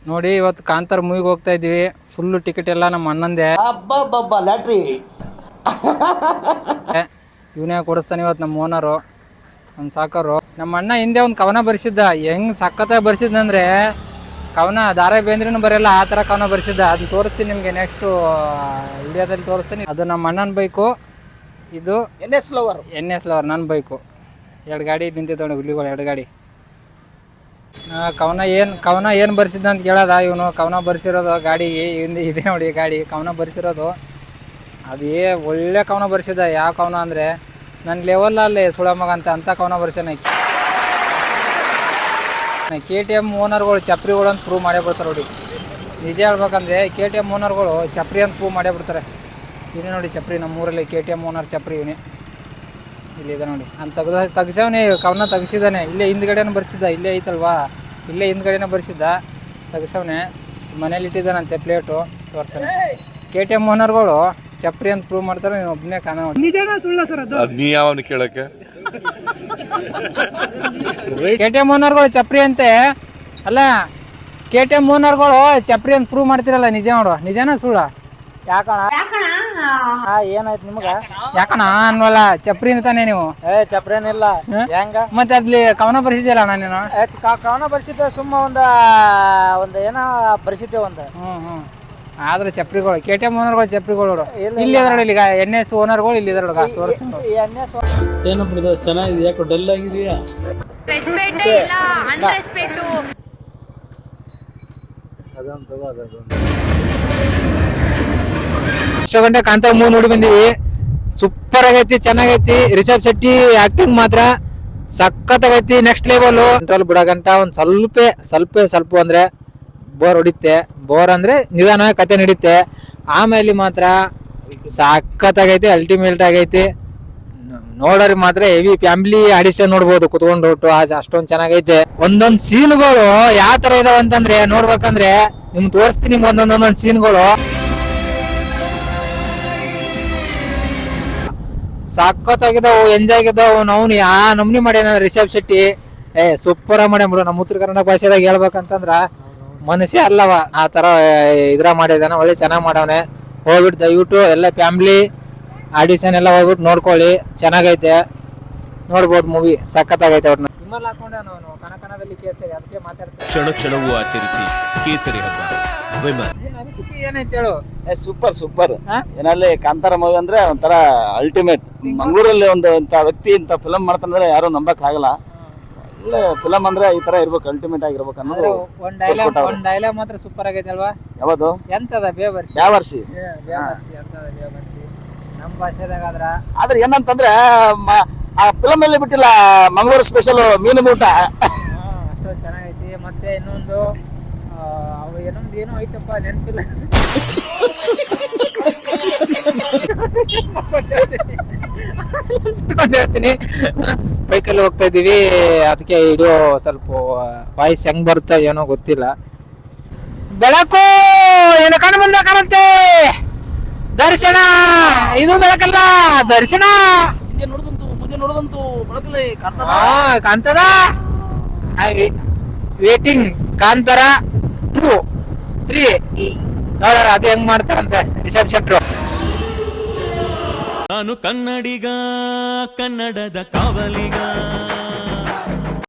ನೋಡಿ ಇವತ್ತು ಕಾಂತಾರ ಮೂವಿಗೆ ಹೋಗ್ತಾ ಇದೀವಿ. ಫುಲ್ ಟಿಕೆಟ್ ಎಲ್ಲ ನಮ್ಮ ಅಣ್ಣಂದೆ. ಲ್ಯಾಟ್ರಿ ಇವನೇ ಕೊಡಿಸ್ತಾನೆ ಇವತ್ತು ನಮ್ಮ ಓನರು, ನಮ್ಮ ಸಾಕರು. ನಮ್ಮ ಅಣ್ಣ ಹಿಂದೆ ಒಂದು ಕವನ ಬರೆಸಿದ್ದ. ಹೆಂಗ್ ಸಖತ್ತಾಗಿ ಬರೆಸಿದ್ದಂದ್ರೆ ಕವನ ದಾರ ಬೇಂದ್ರೂ ಬರೆಯಲ್ಲ ಆ ಥರ ಕವನ ಬರೆಸಿದ್ದ. ಅದನ್ನ ತೋರಿಸ್ತೀನಿ ನಿಮಗೆ, ನೆಕ್ಸ್ಟು ವಿಡಿಯೋದಲ್ಲಿ ತೋರಿಸ್ತೀನಿ. ಅದು ನಮ್ಮ ಅಣ್ಣನ ಬೈಕು, ಇದು NS ಲವರ್ ನನ್ನ ಬೈಕು. 2 ಗಾಡಿ ನಿಂತಿದ್ದಾವೆ ಹುಲಿಗಳು, 2 ಗಾಡಿ. ಕವನ ಏನು ಬರ್ಸಿದ್ದ ಅಂತ ಕೇಳೋದ ಇವನು. ಕವನ ಬರ್ಸಿರೋದು ಗಾಡಿಗೆ ಇದೆ ನೋಡಿ, ಗಾಡಿ ಕವನ ಬರ್ಸಿರೋದು. ಅದೇ ಒಳ್ಳೆ ಕವನ ಬರ್ಸಿದ್ದ. ಯಾವ ಕವನ ಅಂದರೆ ನನ್ನ ಲೆವೆಲಲ್ಲಿ ಸುಳಮಗ ಅಂತ ಕವನ ಬರ್ಸ್ಯಾನ. KTM ಓನರ್ಗಳು ಚಪ್ರಿಗಳು ಅಂತ ಪ್ರೂವ್ ಮಾಡೇ ಬಿಡ್ತಾರೆ ನೋಡಿ. ನಿಜ ಹೇಳ್ಬೇಕಂದ್ರೆ KTM ಓನರ್ಗಳು ಚಪ್ರಿ ಅಂತ ಪ್ರೂವ್ ಮಾಡೇ ಬಿಡ್ತಾರೆ. ಇವನೇ ನೋಡಿ ಚಪ್ರಿ, ನಮ್ಮೂರಲ್ಲಿ KTM ಓನರ್ ಚಪ್ರಿ ಇವನೇ. ಇಲ್ಲಿದೆ ನೋಡಿ, ಅಂತ ತೆಗ್ಸವನೇ ಕವನ ತೆಗ್ಸಿದ್ದಾನೆ. ಇಲ್ಲೇ ಹಿಂದ್ಗಡೆನೇ ಬರ್ಸಿದ್ದ, ಇಲ್ಲೇ ಐತಲ್ವಾ, ಇಲ್ಲೇ ಹಿಂದ್ಗಡೆನೇ ಬರ್ಸಿದ್ದ, ತೆಗ್ಸವನೇ. ಮನೇಲಿ ಇಟ್ಟಿದ್ದಾನಂತೆ ಪ್ಲೇಟು, ತೋರ್ಸನೆ. KTM ಓನರ್ಗಳು ಚಪ್ರಿ ಅಂತ ಪ್ರೂವ್ ಮಾಡ್ತಾರೆ. ನೀನು ಒಬ್ಬನೇ ಕಾಣ ನೋಡಿ. ನಿಜನಾ ಸುಳ್ಳ ಸರ್ ಅದು? ನೀ ಯಾವನು ಕೇಳಕ್ಕೆ? KTM ಓನರ್ಗಳು ಚಪ್ರಿ ಅಂತೆ ಅಲ್ಲ, KTM ಓನರ್ಗಳು ಚಪ್ರಿ ಅಂತ ಪ್ರೂವ್ ಮಾಡ್ತಿರಲ್ಲ, ನಿಜ ನೋಡು. ನಿಜನಾ ಸುಳ್ಳ? ಯಾಕಣ ಏನಾಯ್ತು ನಿಮಗ? ಯಾಕಣ ಅನ್ವಲ್ಲ, ಚಪ್ರಿ ಅಂತಾನೆ ನೀವು? ಚಪ್ರೇನಿಲ್ಲ. ಹೆಂಗ ಮತ್ತೆ ಅಲ್ಲಿ ಕವನ ಬರ್ಸಿದ್ಯಲ್ಲ ಅಣ್ಣ ನೀನು? ಕವನ ಬರ್ಸಿದ್ದೆ, ಸುಮ್ಮ ಒಂದ ಏನೋ ಬರ್ಸಿದ್ದೆ ಒಂದು. ಆದ್ರೆ ಚಪ್ರಿಗಳು KTM ಓನರ್ಗಳು ಚಪ್ರಿಗಳು ಇಲ್ಲಿ ಇದ್ರೊಳಗೆ. ಈಗ NS ಓನರ್ಗಳು ಇಲ್ಲಿ ಇದ್ರೊಳಗ ತೋರಿಸ್ತೀನಿ. ಏನಪ್ಪ ಚೆನ್ನಾಗಿದೆ, ಯಾಕೆ ಡಲ್ ಆಗಿದೆಯಾ? ಇಷ್ಟು ಗಂಟೆ ಕಾಂತಾರ ಮೂವಿ ನೋಡಿ ಬಂದಿವಿ. ಸೂಪರ್ ಆಗೈತಿ, ಚೆನ್ನಾಗೈತಿ. ರಿಷಬ್ ಶೆಟ್ಟಿ ಆಕ್ಟಿಂಗ್ ಮಾತ್ರ ಸಖತ್ ಆಗೈತಿ, ನೆಕ್ಸ್ಟ್ ಲೆವೆಲ್. ಕಂಟ್ರೋಲ್ ಬಿಡಗಂಟ ಒಂದ್ ಸ್ವಲ್ಪ ಅಂದ್ರೆ ಬೋರ್ ಹೊಡಿತೆ. ಬೋರ್ ಅಂದ್ರೆ ನಿಧಾನವಾಗಿ ಕತೆ ನಡೀತೆ. ಆಮೇಲೆ ಮಾತ್ರ ಸಖತ್ತಾಗೈತಿ, ಅಲ್ಟಿಮೇಟ್ ಆಗೈತಿ. ನೋಡೋರಿ ಮಾತ್ರ ಹೆವಿ ಫ್ಯಾಮಿಲಿ ಆಡಿಷನ್ ನೋಡ್ಬೋದು ಕುತ್ಕೊಂಡು. ಅಷ್ಟೊಂದ್ ಚೆನ್ನಾಗೈತೆ. ಒಂದೊಂದ್ ಸೀನ್ಗಳು ಯಾವ ತರ ಇದಾವ ಅಂತಂದ್ರೆ ನೋಡ್ಬೇಕಂದ್ರೆ ನಿಮ್ಗೆ ತೋರಿಸ್ತೀನಿ. ಒಂದೊಂದೊಂದೊಂದ್ ಸೀನ್ಗಳು ಸಖತ್ತಾಗಿದ್ದಾವು, ಎಂಜಾಯ್ ಆಗಿದ್ದಾವು. ಅವ್ನು ಯಾ ನಮ್ನಿ ಮಾಡ್ಯಾನ ರಿಷಬ್ ಶೆಟ್ಟಿ. ಸೂಪರ್ ಮಾಡ್ಯಾಬಿಡು. ನಮ್ಮ ಉತ್ತರ ಕನ್ನಡ ಭಾಷೆದಾಗ ಹೇಳ್ಬೇಕಂತಂದ್ರ ಮನಸ್ಸೇ ಅಲ್ಲವ ಆ ತರ ಇದ್ರ ಮಾಡಿದಾನ. ಒಳ್ಳೆ ಚೆನ್ನಾಗ್ ಮಾಡವನೆ. ಹೋಗ್ಬಿಟ್ಟು ದಯವಿಟ್ಟು ಎಲ್ಲ ಫ್ಯಾಮಿಲಿ ಆಡಿಷನ್ ಎಲ್ಲ ಹೋಗ್ಬಿಟ್ಟು ನೋಡ್ಕೊಳ್ಳಿ, ಚೆನ್ನಾಗೈತೆ. ನೋಡ್ಬೋದು ಮೂವಿ, ಸಖತ್ತಾಗೈತೆ. ಅವ್ರನ್ನ ಕ್ಷಣ ಕ್ಷಣವೂ ಆಚರಿಸಿ ಕೇಸರಿ ಹಬ್ಬ. ಏನೈತೆ ಹೇಳು? ಸೂಪರ್ ಏನಲ್ಲಿ ಕಾಂತಾರ ಮೂವಿ ಅಂದ್ರೆ ಒಂಥರ ಅಲ್ಟಿಮೇಟ್. ಮಂಗಳೂರಲ್ಲಿ ಒಂದು ವ್ಯಕ್ತಿ ಇಂತ ಫಿಲಂ ಮಾಡ್ತಾನಂದ್ರೆ ಯಾರು ನಂಬಕ್ ಆಗಲ್ಲ. ಒಳ್ಳೆ ಫಿಲಂ ಅಂದ್ರೆ ಈ ತರ ಇರ್ಬೇಕು, ಅಲ್ಟಿಮೇಟ್ ಆಗಿರ್ಬೇಕು ಅನ್ನೋದು. ಒಂದ್ ಡೈಲಾಗ್ ಮಾತ್ರ ಸೂಪರ್ ಆಗೈತೆ ಅಲ್ವಾ? ಯಾವುದು? ಎಂತದ ಬೇವರ್ಸಿ. ಯಾವರ್ಸಿ ನಮ್ಮ ಭಾಷೆದಾಗ ಆದ್ರೆ ಏನಂತಂದ್ರೆ ಆ ಫಿಲಂ ಅಲ್ಲಿ ಬಿಟ್ಟಿಲ್ಲ ಮಂಗಳೂರು ಸ್ಪೆಷಲ್ ಮೀನು ಊಟ. ಅಷ್ಟು ಚೆನ್ನಾಗೈತಿ. ಮತ್ತೆ ಇನ್ನೊಂದು ಏನೋ ಐತಪ್ಪ, ನೆನಪಿಲ್ಲ. ಹೇಳ್ತೀನಿ. ಬೈಕಲ್ಲಿ ಹೋಗ್ತಾ ಇದೀವಿ, ಅದಕ್ಕೆ ವಿಡಿಯೋ ಸ್ವಲ್ಪ ವಾಯ್ಸ್ ಹೆಂಗ್ ಬರುತ್ತೆ ಏನೋ ಗೊತ್ತಿಲ್ಲ. ಬೆಳಕು ಏನು ಕಣ್ಣು ಮುಂದೆ ಕಾಣುತ್ತೆ. ದರ್ಶನ, ಇದು ಬೆಳಕಲ್ಲ, ದರ್ಶನ ಕಾಂತಾರ. ವೇಟಿಂಗ್ ಕಾಂತಾರ 2, 3 ನೋಡೋಣ ಅದು ಹೆಂಗ್ ಮಾಡ್ತಾರಂತೆ ರಿಷಬ್ ಶೆಟ್ರು. ನಾನು ಕನ್ನಡಿಗ, ಕನ್ನಡದ ಕಾವಲಿಗ.